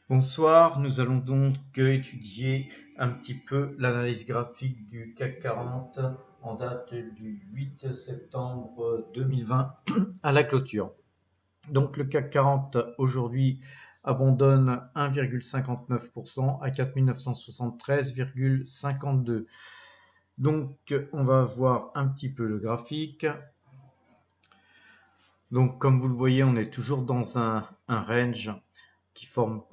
Bonsoir, nous allons donc étudier un petit peu l'analyse graphique du CAC 40 en date du 8 septembre 2020 à la clôture. Donc le CAC 40 aujourd'hui abandonne 1,59% à 4973,52. Donc on va voir un petit peu le graphique. Donc comme vous le voyez, on est toujours dans un range qui forme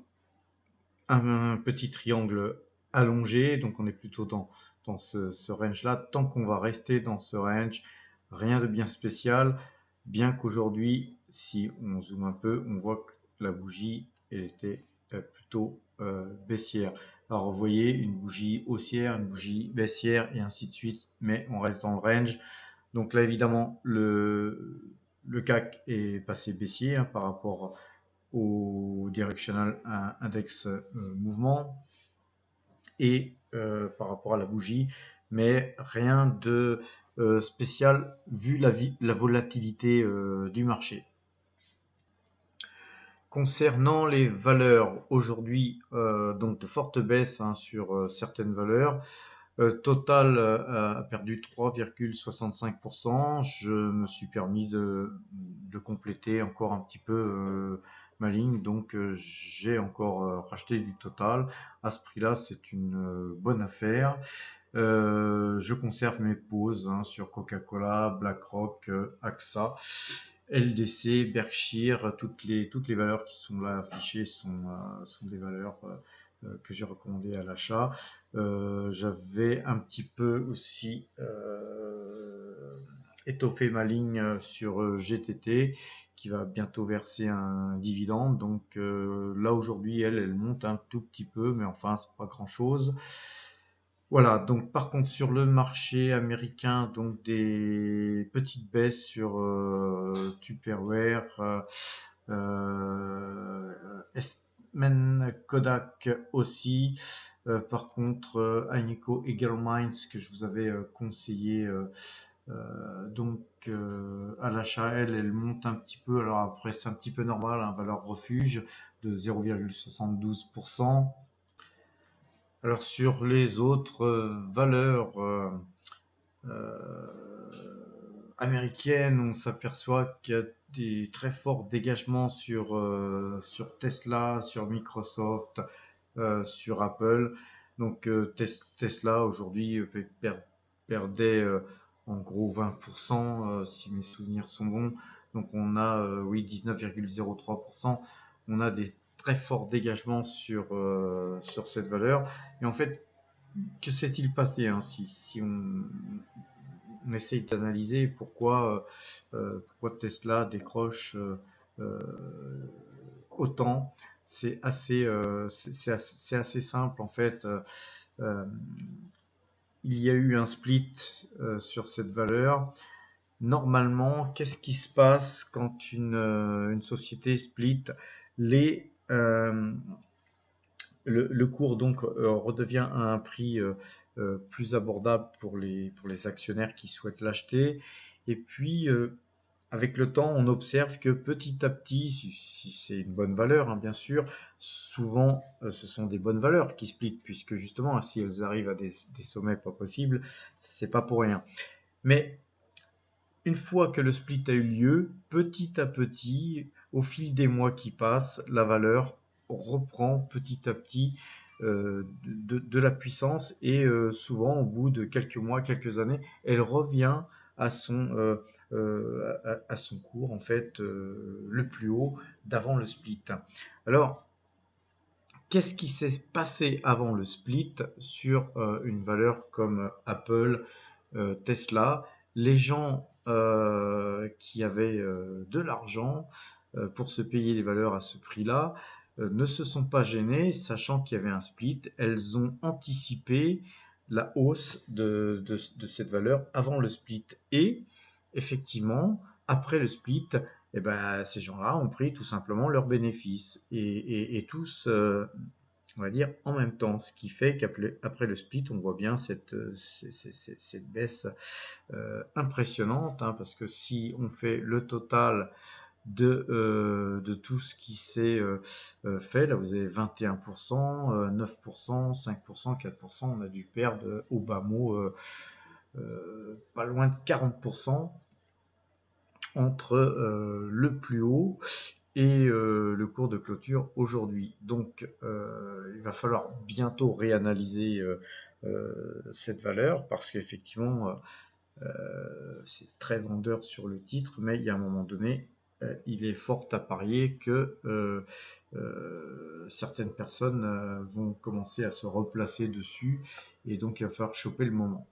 un petit triangle allongé, donc on est plutôt dans ce range-là. Tant qu'on va rester dans ce range, rien de bien spécial, bien qu'aujourd'hui, si on zoome un peu, on voit que la bougie, elle était plutôt baissière. Alors vous voyez, une bougie haussière, une bougie baissière, et ainsi de suite, mais on reste dans le range. Donc là, évidemment, le CAC est passé baissier par rapport au Directional Index mouvement et par rapport à la bougie, mais rien de spécial vu la volatilité du marché. Concernant les valeurs, aujourd'hui, donc de fortes baisses sur certaines valeurs. Total a perdu 3,65%. Je me suis permis de compléter encore un petit peu ma ligne, donc j'ai encore racheté du Total. À ce prix-là, c'est une bonne affaire. Je conserve mes pauses sur Coca-Cola, BlackRock, AXA, LDC, Berkshire. Toutes les valeurs qui sont là affichées sont des valeurs que j'ai recommandées à l'achat. J'avais un petit peu aussi étoffé ma ligne sur GTT qui va bientôt verser un dividende. Donc là aujourd'hui, elle monte un tout petit peu, mais enfin c'est pas grand-chose. Voilà, donc par contre sur le marché américain, donc des petites baisses sur Tupperware, Eastman Kodak aussi. Par contre, Agnico Eagle Mines que je vous avais conseillé à l'achat, elle monte un petit peu. Alors après c'est un petit peu normal, valeur refuge de 0,72%. Alors sur les autres valeurs américaines, on s'aperçoit qu'il y a des très forts dégagements sur Tesla, sur Microsoft, sur Apple. Donc Tesla aujourd'hui perdait en gros 20%, si mes souvenirs sont bons. Donc on a oui 19,03%. On a des très forts dégagements sur cette valeur. Et en fait, que s'est-il passé si on essaye d'analyser pourquoi Tesla décroche autant? C'est assez simple en fait. Euh, il y a eu un split sur cette valeur. Normalement, qu'est-ce qui se passe quand une société split? Les, le cours donc redevient à un prix plus abordable pour les actionnaires qui souhaitent l'acheter. Et puis, avec le temps, on observe que petit à petit, si c'est une bonne valeur, bien sûr, souvent ce sont des bonnes valeurs qui split, puisque justement, si elles arrivent à des sommets pas possibles, c'est pas pour rien. Mais une fois que le split a eu lieu, petit à petit, au fil des mois qui passent, la valeur reprend petit à petit de la puissance et souvent, au bout de quelques mois, quelques années, elle revient à son cours, en fait, le plus haut d'avant le split. Alors, qu'est-ce qui s'est passé avant le split sur une valeur comme Apple, Tesla? Les gens qui avaient de l'argent pour se payer les valeurs à ce prix-là ne se sont pas gênés, sachant qu'il y avait un split. Elles ont anticipé la hausse de cette valeur avant le split. Et effectivement, après le split, eh ben, ces gens-là ont pris tout simplement leurs bénéfices et tous, on va dire, en même temps. Ce qui fait qu'après le split, on voit bien cette baisse impressionnante, parce que si on fait le total de tout ce qui s'est fait. Là, vous avez 21%, 9%, 5%, 4%. On a dû perdre au bas mot pas loin de 40% entre le plus haut et le cours de clôture aujourd'hui. Donc, il va falloir bientôt réanalyser cette valeur parce qu'effectivement, c'est très vendeur sur le titre, mais il y a un moment donné, il est fort à parier que certaines personnes vont commencer à se replacer dessus et donc il va falloir choper le moment.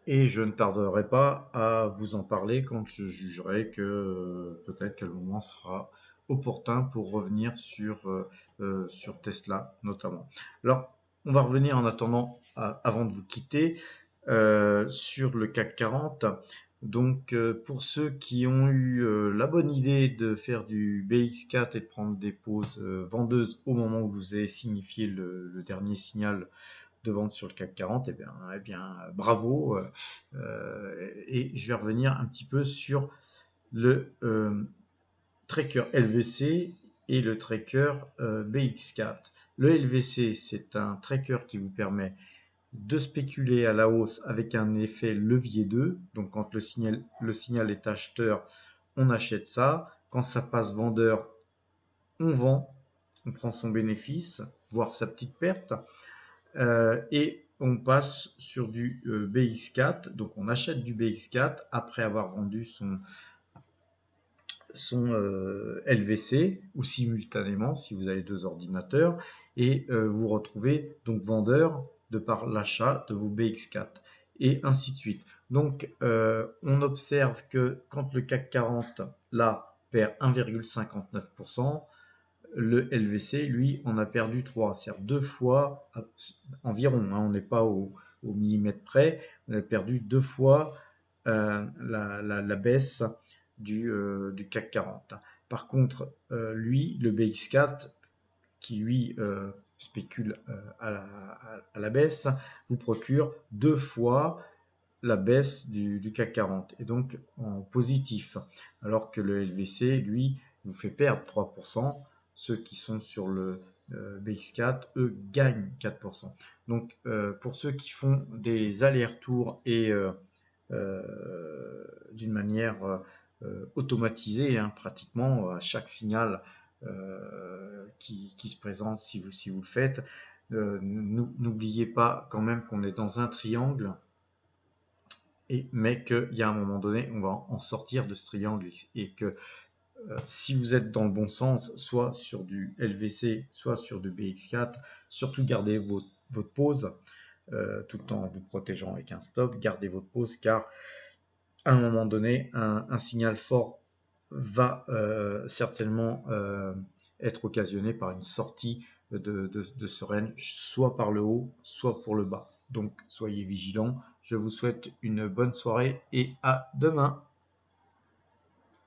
Et je ne tarderai pas à vous en parler quand je jugerai que peut-être que le moment sera opportun pour revenir sur Tesla notamment. Alors, on va revenir en attendant, avant de vous quitter, sur le CAC 40. Donc, pour ceux qui ont eu la bonne idée de faire du BX4 et de prendre des pauses vendeuses au moment où vous avez signifié le dernier signal de vente sur le CAC 40, eh bien bravo. Et je vais revenir un petit peu sur le tracker LVC et le tracker BX4. Le LVC, c'est un tracker qui vous permet de spéculer à la hausse avec un effet levier 2. Donc quand le signal est acheteur, on achète ça. Quand ça passe vendeur, on vend, on prend son bénéfice, voire sa petite perte. Et on passe sur du BX4, donc on achète du BX4 après avoir vendu son LVC ou simultanément si vous avez deux ordinateurs et vous retrouvez donc vendeur de par l'achat de vos BX4 et ainsi de suite. Donc on observe que quand le CAC 40 là perd 1,59%, le LVC, lui, en a perdu 3, c'est-à-dire 2 fois environ, hein, on n'est pas au millimètre près, on a perdu 2 fois la baisse du CAC 40. Par contre, lui, le BX4, qui lui spécule à la baisse, vous procure 2 fois la baisse du CAC 40 et donc en positif, alors que le LVC, lui, vous fait perdre 3%. Ceux qui sont sur le BX4, eux, gagnent 4%. Donc, pour ceux qui font des allers-retours et d'une manière automatisée, hein, pratiquement à chaque signal qui se présente, si vous le faites, n'oubliez pas quand même qu'on est dans un triangle mais qu'il y a un moment donné, on va en sortir de ce triangle et que si vous êtes dans le bon sens, soit sur du LVC, soit sur du BX4, surtout gardez votre pause tout en vous protégeant avec un stop, gardez votre pause car à un moment donné, un signal fort va certainement être occasionné par une sortie de ce range, soit par le haut, soit pour le bas. Donc soyez vigilants. Je vous souhaite une bonne soirée et à demain.